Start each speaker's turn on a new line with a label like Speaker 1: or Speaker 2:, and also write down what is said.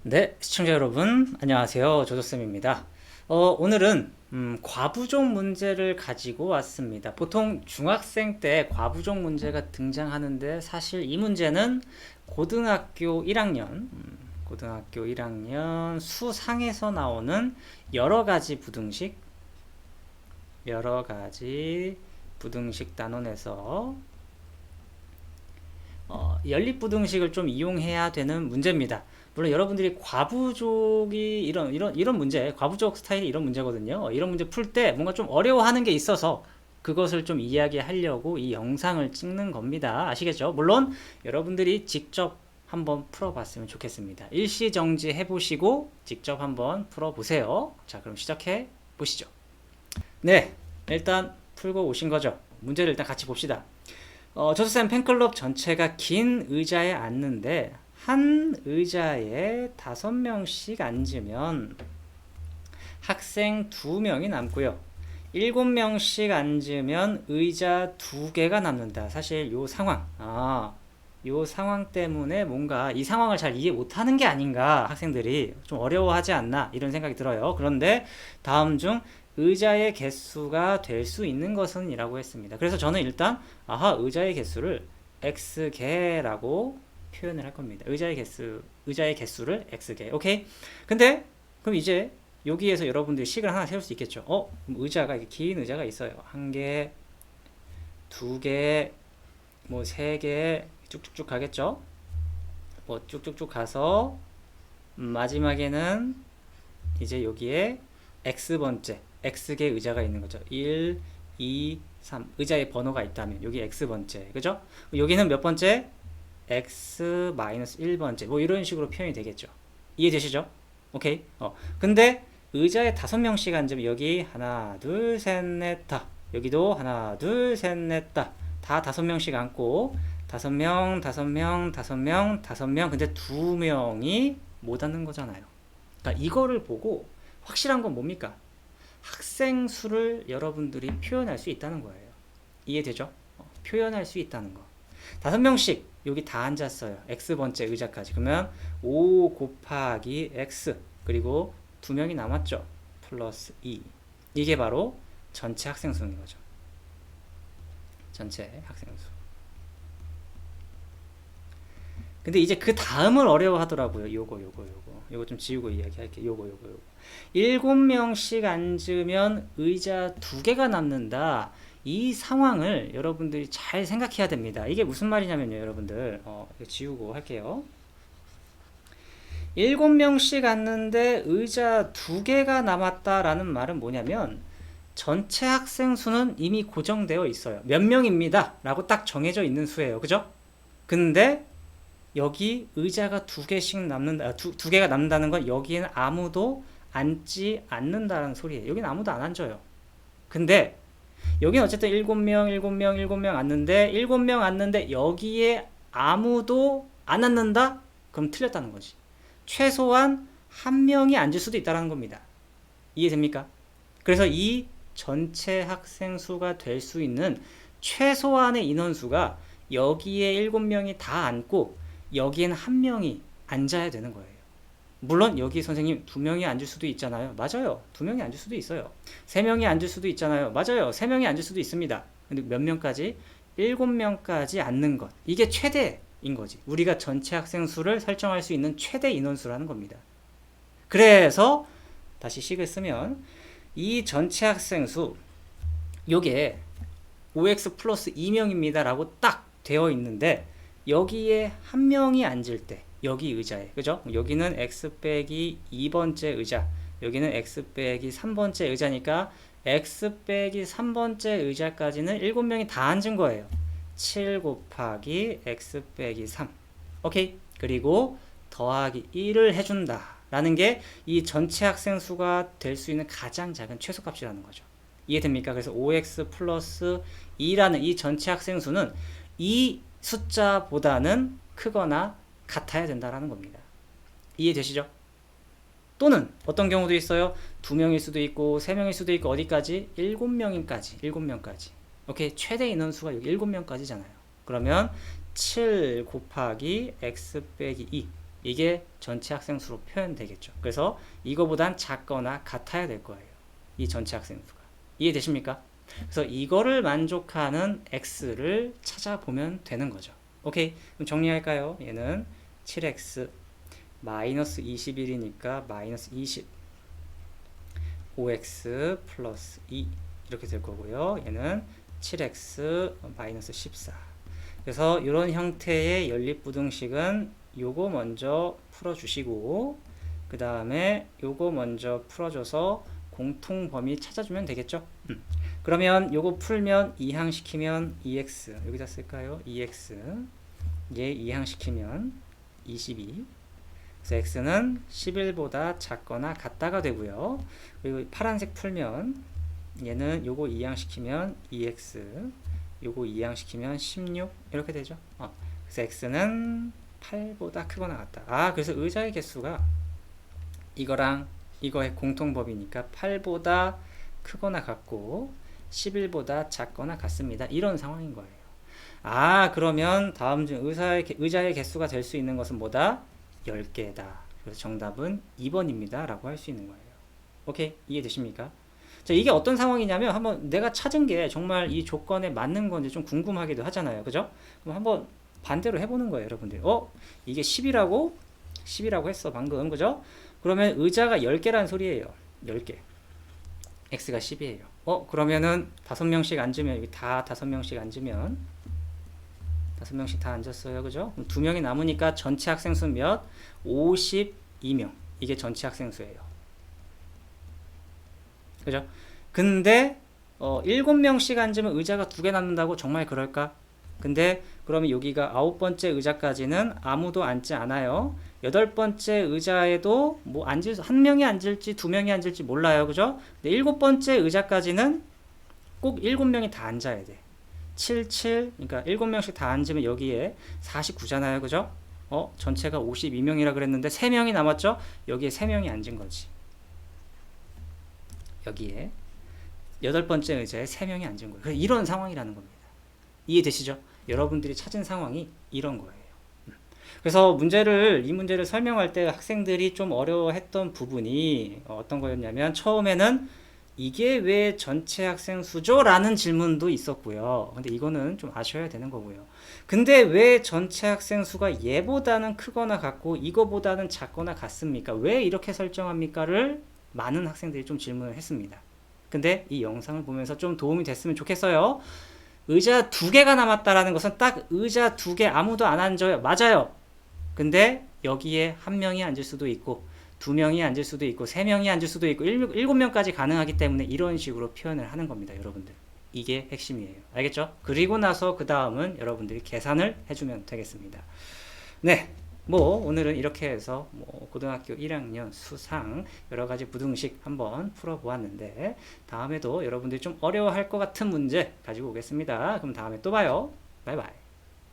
Speaker 1: 네, 시청자 여러분, 안녕하세요. 조조쌤입니다. 오늘은 과부족 문제를 가지고 왔습니다. 보통 중학생 때 과부족 문제가 등장하는데 사실 이 문제는 고등학교 1학년, 고등학교 1학년 수상에서 나오는 여러 가지 부등식 단원에서 연립부등식을 좀 이용해야 되는 문제입니다. 물론 여러분들이 과부족이 이런 문제, 과부족 스타일이 이런 문제거든요. 이런 문제 풀 때 뭔가 좀 어려워하는 게 있어서 그것을 좀 이야기하려고 이 영상을 찍는 겁니다. 아시겠죠? 물론 여러분들이 직접 한번 풀어봤으면 좋겠습니다. 일시정지 해보시고 직접 한번 풀어보세요. 자, 그럼 시작해 보시죠. 네, 일단 풀고 오신 거죠. 문제를 일단 같이 봅시다. 조수쌤 팬클럽 전체가 긴 의자에 앉는데 한 의자에 5명씩 앉으면 학생 2명이 남고요. 7명씩 앉으면 의자 2개가 남는다. 사실 요 상황 때문에 뭔가 이 상황을 잘 이해 못하는 게 아닌가, 학생들이 좀 어려워하지 않나 이런 생각이 들어요. 그런데 다음 중 의자의 개수가 될 수 있는 것은 이라고 했습니다. 그래서 저는 일단 의자의 개수를 x개라고 표현을 할 겁니다. 의자의 개수를 x개. 오케이? 근데 그럼 이제 여기에서 여러분들이 식을 하나 세울 수 있겠죠. 의자가 이렇게 긴 의자가 있어요. 1개, 2개, 뭐 3개 쭉쭉쭉 가겠죠. 뭐 쭉쭉쭉 가서 마지막에는 이제 여기에 x개 의자가 있는 거죠. 1, 2, 3 의자의 번호가 있다면 여기 x번째, 그죠? 여기는 몇 번째? x-1번째 뭐 이런 식으로 표현이 되겠죠. 이해되시죠? 오케이. 근데 의자에 5명씩 앉으면 여기 하나 둘 셋 넷 다, 여기도 하나 둘 셋 넷 다 5명씩 앉고 5명 근데 2명이 못 앉는 거잖아요. 그러니까 이거를 보고 확실한 건 뭡니까? 학생 수를 여러분들이 표현할 수 있다는 거예요. 이해되죠? 표현할 수 있다는 거. 5명씩 여기 다 앉았어요. x번째 의자까지. 그러면 5 곱하기 x 그리고 2명이 남았죠. 플러스 2. 이게 바로 전체 학생 수인 거죠. 전체 학생 수. 근데 이제 그 다음을 어려워하더라고요. 요거 좀 지우고 이야기할게요. 요거 7명씩 앉으면 의자 2개가 남는다. 이 상황을 여러분들이 잘 생각해야 됩니다. 이게 무슨 말이냐면요, 여러분들. 이거 지우고 할게요. 7명씩 앉는데 의자 2개가 남았다라는 말은 뭐냐면 전체 학생 수는 이미 고정되어 있어요. 몇 명입니다 라고 딱 정해져 있는 수예요. 그죠? 근데 여기 의자가 2개씩 남는다, 2개가 남는다는 건 여기에는 아무도 앉지 않는다는 소리예요. 여기는 아무도 안 앉아요. 근데 여기는 어쨌든 7명 앉는데 7명 앉는데 여기에 아무도 안 앉는다? 그럼 틀렸다는 거지. 최소한 1명이 앉을 수도 있다는 겁니다. 이해됩니까? 그래서 이 전체 학생 수가 될 수 있는 최소한의 인원수가 여기에 7명이 다 앉고 여기에는 1명이 앉아야 되는 거예요. 물론 여기 선생님 2명이 앉을 수도 있잖아요. 맞아요. 2명이 앉을 수도 있어요. 3명이 앉을 수도 있잖아요. 맞아요. 3명이 앉을 수도 있습니다. 근데 몇 명까지? 7명까지 앉는 것. 이게 최대인 거지. 우리가 전체 학생 수를 설정할 수 있는 최대 인원수라는 겁니다. 그래서 다시 식을 쓰면 이 전체 학생 수 요게 5x 플러스 2명입니다 라고 딱 되어 있는데 여기에 1명이 앉을 때 여기 의자에, 그죠? 여기는 x 빼기 2번째 의자, 여기는 x 빼기 3번째 의자니까 x 빼기 3번째 의자까지는 7명이 다 앉은 거예요. 7 곱하기 x 빼기 3. 오케이? 그리고 더하기 1을 해준다 라는 게 이 전체 학생 수가 될 수 있는 가장 작은 최소값이라는 거죠. 이해됩니까? 그래서 5x 플러스 2라는 이 전체 학생 수는 이 숫자보다는 크거나 같아야 된다라는 겁니다. 이해되시죠? 또는 어떤 경우도 있어요. 2명일 수도 있고 3명일 수도 있고 어디까지? 7명까지. 오케이? 최대 인원수가 여기 7명까지잖아요. 그러면 7 곱하기 x 빼기 2 이게 전체 학생 수로 표현되겠죠. 그래서 이거보단 작거나 같아야 될 거예요. 이 전체 학생 수가. 이해되십니까? 그래서 이거를 만족하는 x를 찾아보면 되는 거죠. 오케이. 그럼 정리할까요? 얘는 7x 마이너스 21이니까 마이너스 20 5x 플러스 2 이렇게 될 거고요. 얘는 7x 마이너스 14. 그래서 이런 형태의 연립부등식은 요거 먼저 풀어주시고 그 다음에 요거 먼저 풀어줘서 공통범위 찾아주면 되겠죠. 그러면 요거 풀면 이항시키면 2x 여기다 쓸까요? 2x 얘 이항시키면 22. 그래서 x는 11보다 작거나 같다가 되고요. 그리고 파란색 풀면 얘는 요거 이항시키면 2x 요거 이항시키면 16 이렇게 되죠. 그래서 x는 8보다 크거나 같다. 그래서 의자의 개수가 이거랑 이거의 공통법이니까 8보다 크거나 같고 11보다 작거나 같습니다. 이런 상황인 거예요. 그러면 다음 중 의자의 개수가 될 수 있는 것은 뭐다? 10개다. 그래서 정답은 2번입니다. 라고 할 수 있는 거예요. 오케이? 이해되십니까? 자, 이게 어떤 상황이냐면 한번 내가 찾은 게 정말 이 조건에 맞는 건지 좀 궁금하기도 하잖아요. 그죠? 그럼 한번 반대로 해보는 거예요, 여러분들. 이게 10이라고 했어, 방금. 그죠? 그러면 의자가 10개라는 소리예요. 10개. x가 10이에요. 그러면은 5명씩 앉으면, 여기 다 5명씩 앉으면, 5명씩 다 앉았어요. 그죠? 그럼 2명이 남으니까 전체 학생 수 몇? 52명. 이게 전체 학생 수예요. 그죠? 근데 7명씩 앉으면 의자가 2개 남는다고 정말 그럴까? 근데 그러면 여기가 9번째 의자까지는 아무도 앉지 않아요. 8번째 의자에도 뭐 한 명이 앉을지 2명이 앉을지 몰라요. 그죠? 근데 7번째 의자까지는 꼭 7명이 다 앉아야 돼. 7, 7, 그러니까 7명씩 다 앉으면 여기에 49잖아요. 그죠? 전체가 52명이라 그랬는데 3명이 남았죠? 여기에 3명이 앉은 거지. 여기에 8번째 의자에 3명이 앉은 거예요. 이런 상황이라는 겁니다. 이해되시죠? 여러분들이 찾은 상황이 이런 거예요. 그래서 이 문제를 설명할 때 학생들이 좀 어려워했던 부분이 어떤 거였냐면 처음에는 이게 왜 전체 학생 수죠? 라는 질문도 있었고요. 근데 이거는 좀 아셔야 되는 거고요. 근데 왜 전체 학생 수가 얘보다는 크거나 같고 이거보다는 작거나 같습니까? 왜 이렇게 설정합니까?를 많은 학생들이 좀 질문을 했습니다. 근데 이 영상을 보면서 좀 도움이 됐으면 좋겠어요. 의자 2개가 남았다라는 것은 딱 의자 2개 아무도 안 앉아요. 맞아요. 근데 여기에 1명이 앉을 수도 있고 2명이 앉을 수도 있고 3명이 앉을 수도 있고 7명까지 가능하기 때문에 이런 식으로 표현을 하는 겁니다. 여러분들. 이게 핵심이에요. 알겠죠? 그리고 나서 그 다음은 여러분들이 계산을 해주면 되겠습니다. 네. 오늘은 이렇게 해서 고등학교 1학년 수상 여러가지 부등식 한번 풀어보았는데 다음에도 여러분들이 좀 어려워할 것 같은 문제 가지고 오겠습니다. 그럼 다음에 또 봐요. 바이바이.